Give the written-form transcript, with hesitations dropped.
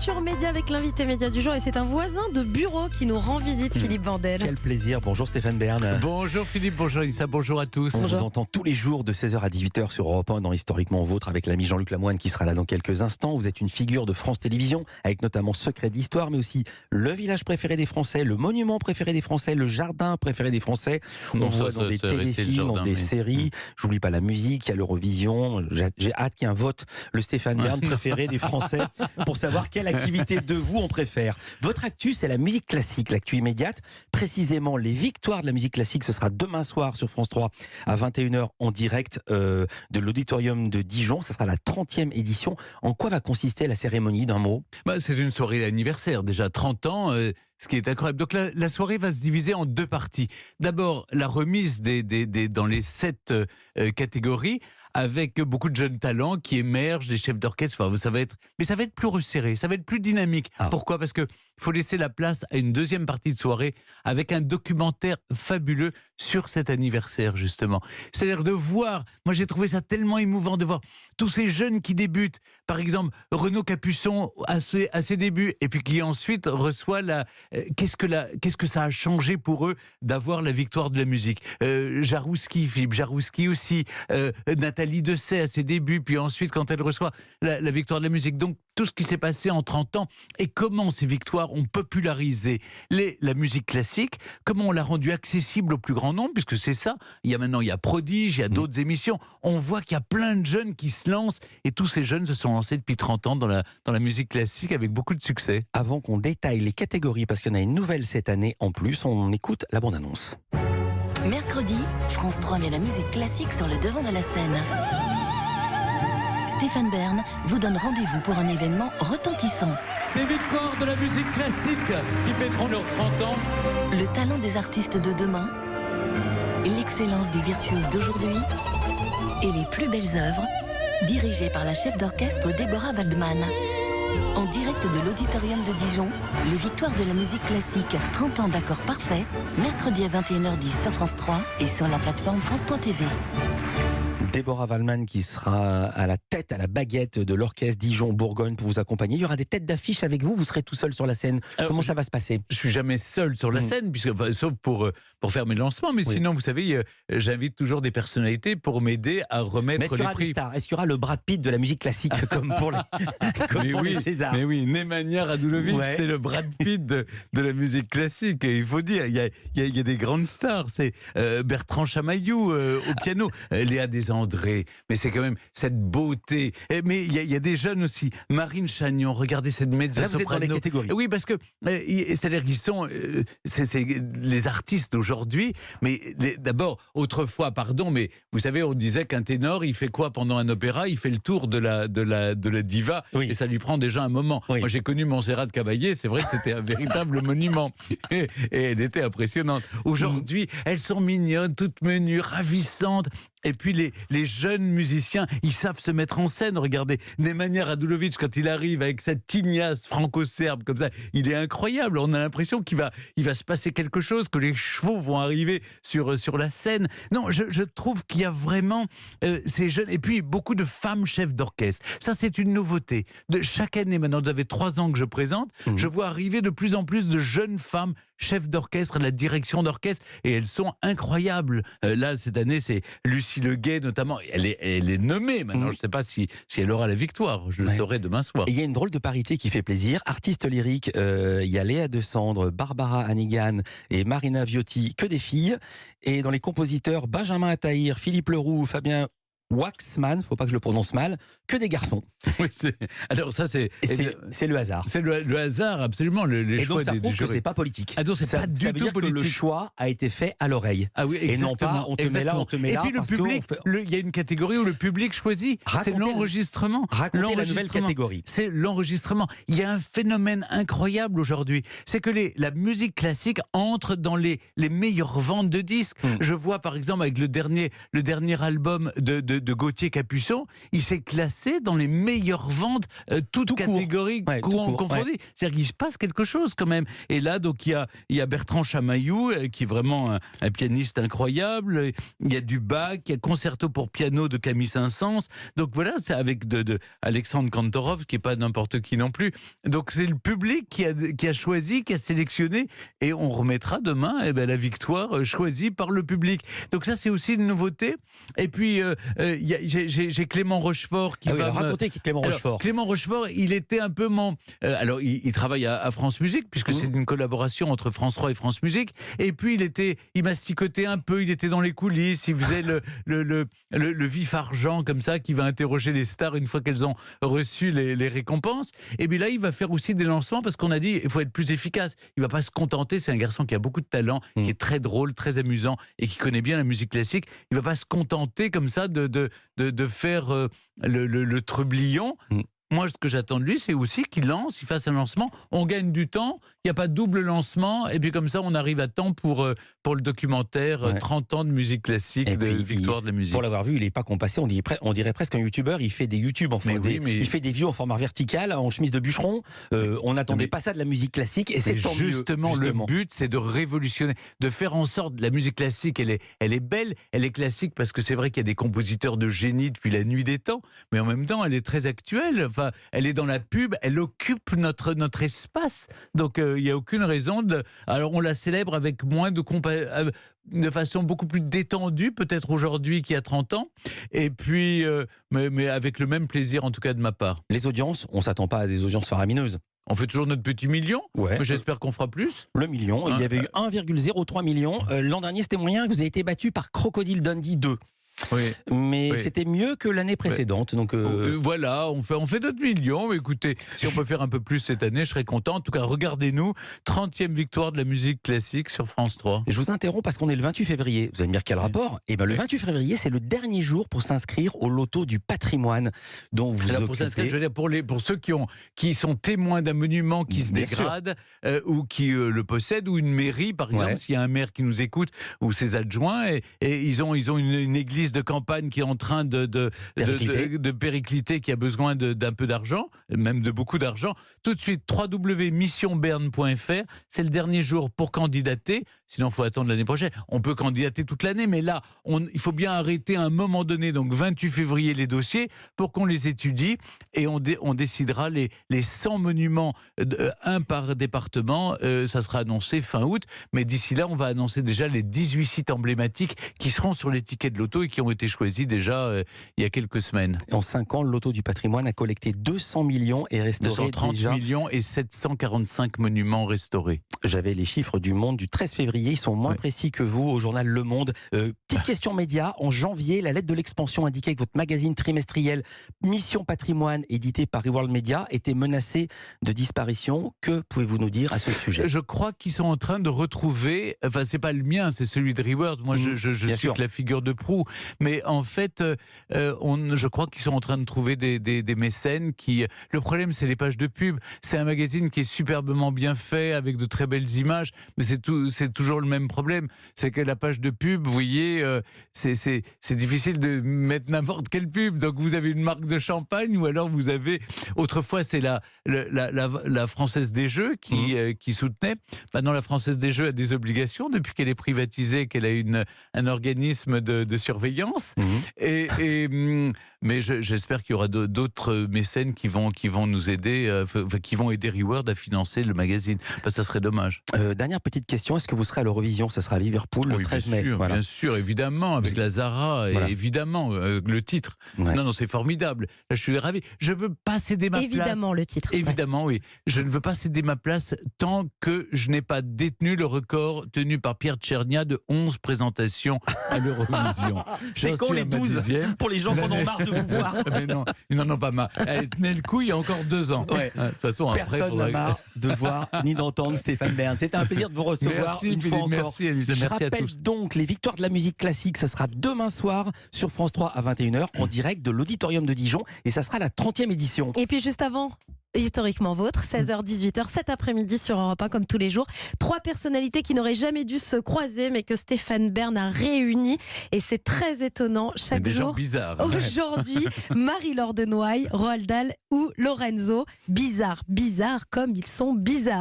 Culture Média avec l'invité média du jour et c'est un voisin de bureau qui nous rend visite, Philippe Vandel. Quel plaisir, bonjour Stéphane Bern. Bonjour Philippe, bonjour Lisa, bonjour à tous. On vous entend tous les jours de 16h à 18h sur Europe 1 dans Historiquement Vôtre avec l'ami Jean-Luc Lamoine qui sera là dans quelques instants. Vous êtes une figure de France Télévisions avec notamment Secret d'Histoire mais aussi le village préféré des Français, le monument préféré des Français, le jardin préféré des Français. On voit dans des téléfilms, dans des séries. J'oublie pas la musique, il y a l'Eurovision. J'ai hâte qu'il y ait un vote, le Stéphane Bern préféré des Français pour savoir quelle activité de vous on préfère. Votre actu, c'est la musique classique, l'actu immédiate. Précisément, les victoires de la musique classique, ce sera demain soir sur France 3 à 21h en direct de l'auditorium de Dijon. Ce sera la 30e édition. En quoi va consister la cérémonie, d'un mot ? C'est une soirée d'anniversaire, déjà 30 ans. Ce qui est incroyable. Donc la soirée va se diviser en deux parties. D'abord, la remise dans les 7 catégories, avec beaucoup de jeunes talents qui émergent, des chefs d'orchestre. Enfin, ça va être plus resserré, ça va être plus dynamique. Pourquoi ? Parce que il faut laisser la place à une deuxième partie de soirée avec un documentaire fabuleux sur cet anniversaire, justement. C'est-à-dire de voir, moi j'ai trouvé ça tellement émouvant de voir tous ces jeunes qui débutent. Par exemple, Renaud Capuçon à ses débuts, et puis qui ensuite reçoit qu'est-ce que ça a changé pour eux d'avoir la victoire de la musique. Philippe Jarouski aussi, Nathalie Dessay à ses débuts, puis ensuite quand elle reçoit la victoire de la musique. Donc tout ce qui s'est passé en 30 ans et comment ces victoires ont popularisé la musique classique, comment on l'a rendue accessible au plus grand nombre, puisque c'est ça. Il y a Prodige, il y a d'autres émissions. On voit qu'il y a plein de jeunes qui se lancent et tous ces jeunes se sont lancés depuis 30 ans dans la musique classique avec beaucoup de succès. Avant qu'on détaille les catégories, parce qu'il y en a une nouvelle cette année en plus, on écoute la bande-annonce. Mercredi, France 3 met la musique classique sur le devant de la scène. Stéphane Bern vous donne rendez-vous pour un événement retentissant. Des victoires de la musique classique qui fêteront leurs 30 ans. Le talent des artistes de demain, l'excellence des virtuoses d'aujourd'hui et les plus belles œuvres, dirigées par la chef d'orchestre Deborah Waldman. En direct de l'auditorium de Dijon, les victoires de la musique classique, 30 ans d'accords parfaits, mercredi à 21h10 sur France 3 et sur la plateforme France.tv. Deborah Waldman qui sera à la tête, à la baguette de l'orchestre Dijon-Bourgogne pour vous accompagner. Il y aura des têtes d'affiche avec vous, vous serez tout seul sur la scène. Comment ça va se passer ? Je suis jamais seul sur la scène, sauf pour faire mes lancements. Mais sinon, vous savez, j'invite toujours des personnalités pour m'aider à remettre les prix. Mais est-ce qu'il y aura des stars ? Est-ce qu'il y aura le Brad Pitt de la musique classique comme pour les Césars ? Mais oui, Nemanja Radulovic, c'est le Brad Pitt de la musique classique. Et il faut dire, il y a des grandes stars. C'est Bertrand Chamaillou au piano, Léa Desandré. Mais c'est quand même cette beauté. Mais il y a des jeunes aussi. Marine Chagnon, regardez cette mezzo-soprano. Là, vous êtes dans les catégories. Oui, parce que c'est-à-dire qu'ils sont c'est les artistes d'aujourd'hui. Mais d'abord, autrefois, mais vous savez, on disait qu'un ténor, il fait quoi pendant un opéra ? Il fait le tour de la diva, et ça lui prend déjà un moment. Moi, j'ai connu Montserrat Caballé, c'est vrai que c'était un véritable monument. Et elle était impressionnante. Aujourd'hui, elles sont mignonnes, toutes menues, ravissantes. Et puis les jeunes musiciens, ils savent se mettre en scène. Regardez, Nemanja Radulovic, quand il arrive avec cette tignasse franco-serbe comme ça, il est incroyable. On a l'impression qu'il va se passer quelque chose, que les chevaux vont arriver sur la scène. Non, je trouve qu'il y a vraiment ces jeunes. Et puis, beaucoup de femmes chefs d'orchestre. Ça, c'est une nouveauté. Chaque année, maintenant, vous avez 3 ans que je présente, je vois arriver de plus en plus de jeunes femmes chefs d'orchestre, la direction d'orchestre, et elles sont incroyables. Là, cette année, c'est Lucie Leguet, notamment. Elle est nommée maintenant. Je ne sais pas si elle aura la victoire. Je le saurai demain soir. Il y a une drôle de parité qui fait plaisir. Artistes lyriques, il y a Léa Desandre, Barbara Hannigan et Marina Viotti, que des filles. Et dans les compositeurs, Benjamin Attahir, Philippe Leroux, Fabien Waxman, faut pas que je le prononce mal, que des garçons. Oui, alors ça c'est le hasard. C'est le hasard, absolument. Et donc ça prouve que c'est pas politique. Ah donc c'est pas du tout politique. Que le choix a été fait à l'oreille. Ah oui, exactement. Et non pas on te met là, on te met là. Et puis le public, il y a une catégorie où le public choisit. C'est l'enregistrement. Racontez la nouvelle catégorie. C'est l'enregistrement. Il y a un phénomène incroyable aujourd'hui. C'est que la musique classique entre dans les meilleures ventes de disques. Je vois par exemple avec le dernier album de de Gauthier Capuçon, il s'est classé dans les meilleures ventes, toutes catégories confondues. C'est-à-dire qu'il se passe quelque chose quand même. Et là, donc, il y a Bertrand Chamaillou, qui est vraiment un pianiste incroyable. Il y a du Bach, il y a Concerto pour piano de Camille Saint-Saëns. Donc voilà, c'est avec de Alexandre Kantorov, qui n'est pas n'importe qui non plus. Donc c'est le public qui a choisi, qui a sélectionné, et on remettra demain la victoire choisie par le public. Donc ça, c'est aussi une nouveauté. Et puis, j'ai Clément Rochefort qui va raconter Clément Rochefort. Clément Rochefort, il était un peu alors, il travaille à France Musique, puisque c'est une collaboration entre France 3 et France Musique. Et puis, il masticotait un peu, il était dans les coulisses, il faisait le vif argent, comme ça, qui va interroger les stars une fois qu'elles ont reçu les récompenses. Et puis là, il va faire aussi des lancements, parce qu'on a dit, il faut être plus efficace. Il ne va pas se contenter, c'est un garçon qui a beaucoup de talent, qui est très drôle, très amusant, et qui connaît bien la musique classique. Il ne va pas se contenter comme ça de faire le trublion. Moi, ce que j'attends de lui, c'est aussi qu'il fasse un lancement. On gagne du temps, il n'y a pas de double lancement, et puis comme ça, on arrive à temps pour le documentaire 30 ans de musique classique, et de victoire de la musique. Pour l'avoir vu, il n'est pas compassé, on dirait presque un youtubeur, il fait des YouTube, il fait des vues en format vertical, en chemise de bûcheron. On n'attendait pas ça de la musique classique, et c'est tant mieux. Justement, le but, c'est de révolutionner, de faire en sorte que la musique classique, elle est belle, elle est classique, parce que c'est vrai qu'il y a des compositeurs de génie depuis la nuit des temps, mais en même temps, elle est très actuelle. Elle est dans la pub, elle occupe notre espace. Donc, il n'y a aucune raison Alors, on la célèbre avec moins de façon beaucoup plus détendue, peut-être aujourd'hui qu'il y a 30 ans. Et puis, mais avec le même plaisir, en tout cas de ma part. Les audiences, on ne s'attend pas à des audiences faramineuses. On fait toujours notre petit million, mais j'espère qu'on fera plus. Le million, il y avait eu 1,03 million. L'an dernier, c'était moyen, vous avez été battu par Crocodile Dundee 2. Mais c'était mieux que l'année précédente. Donc voilà, on fait notre million. Mais écoutez, si on peut faire un peu plus cette année, je serais content. En tout cas, regardez-nous, 30e victoire de la musique classique sur France 3. Je vous interromps parce qu'on est le 28 février. Vous allez me dire quel rapport ? Le 28 février, c'est le dernier jour pour s'inscrire au loto du patrimoine dont vous occupez. Pour s'inscrire, je veux dire, pour ceux qui sont témoins d'un monument qui se dégrade, ou qui le possèdent, ou une mairie, par exemple, s'il y a un maire qui nous écoute, ou ses adjoints, et ils ont une église de campagne qui est en train de péricliter, qui a besoin d'un peu d'argent, même de beaucoup d'argent. Tout de suite, www.missionberne.fr, c'est le dernier jour pour candidater, sinon il faut attendre l'année prochaine. On peut candidater toute l'année, mais là, il faut bien arrêter à un moment donné, donc 28 février, les dossiers, pour qu'on les étudie, et on décidera les 100 monuments, un par département, ça sera annoncé fin août, mais d'ici là, on va annoncer déjà les 18 sites emblématiques qui seront sur les tickets de loto et qui ont été choisis déjà il y a quelques semaines. En 5 ans, le loto du patrimoine a collecté 200 millions et restauré 230 millions et 745 monuments restaurés. J'avais les chiffres du Monde du 13 février, ils sont moins précis que vous au journal Le Monde. Petite question média, en janvier, la lettre de l'expansion indiquait que votre magazine trimestriel Mission Patrimoine, édité par Reworld Media, était menacé de disparition. Que pouvez-vous nous dire à ce sujet ? Je crois qu'ils sont en train de retrouver, enfin c'est pas le mien, c'est celui de Reworld, moi je suis que la figure de proue, mais en fait je crois qu'ils sont en train de trouver des mécènes qui... Le problème, c'est les pages de pub. C'est un magazine qui est superbement bien fait, avec de très belles images, mais c'est toujours le même problème. C'est que la page de pub, vous voyez, c'est difficile de mettre n'importe quelle pub. Donc vous avez une marque de champagne, ou alors vous avez... Autrefois, c'est la Française des Jeux qui soutenait. Maintenant, la Française des Jeux a des obligations depuis qu'elle est privatisée, qu'elle a un organisme de surveillance. Mais j'espère qu'il y aura d'autres mécènes qui vont nous aider, qui vont aider Reworld à financer le magazine. Ça serait dommage. Dernière petite question, est-ce que vous serez à l'Eurovision ? Ça sera à Liverpool le 13 mai. Bien sûr, évidemment, avec la Zara, évidemment, le titre. Non, c'est formidable. Là, je suis ravi. Je veux pas céder ma place. Évidemment, le titre. Évidemment, oui. Je ne veux pas céder ma place tant que je n'ai pas détenu le record tenu par Pierre Tchernia de 11 présentations à l'Eurovision. C'est quand les 12 pour les gens qui en ont marre de vous voir. Mais non, ils n'en ont pas marre. Elle tenait le coup il y a encore 2 ans. De toute façon, personne n'a marre de voir ni d'entendre Stéphane Bern. C'était un plaisir de vous recevoir une fois encore. Merci, Elisa. Je rappelle donc les victoires de la musique classique, ce sera demain soir sur France 3 à 21h en direct de l'Auditorium de Dijon, et ça sera la 30e édition. Et puis juste avant, Historiquement vôtre, 16h-18h, cet après-midi sur Europe 1, comme tous les jours. 3 personnalités qui n'auraient jamais dû se croiser, mais que Stéphane Bern a réunies. Et c'est très étonnant chaque Des gens jour. bizarres. Aujourd'hui, Marie-Laure de Noailles, Roald Dahl ou Lorenzo. Bizarre comme ils sont bizarres.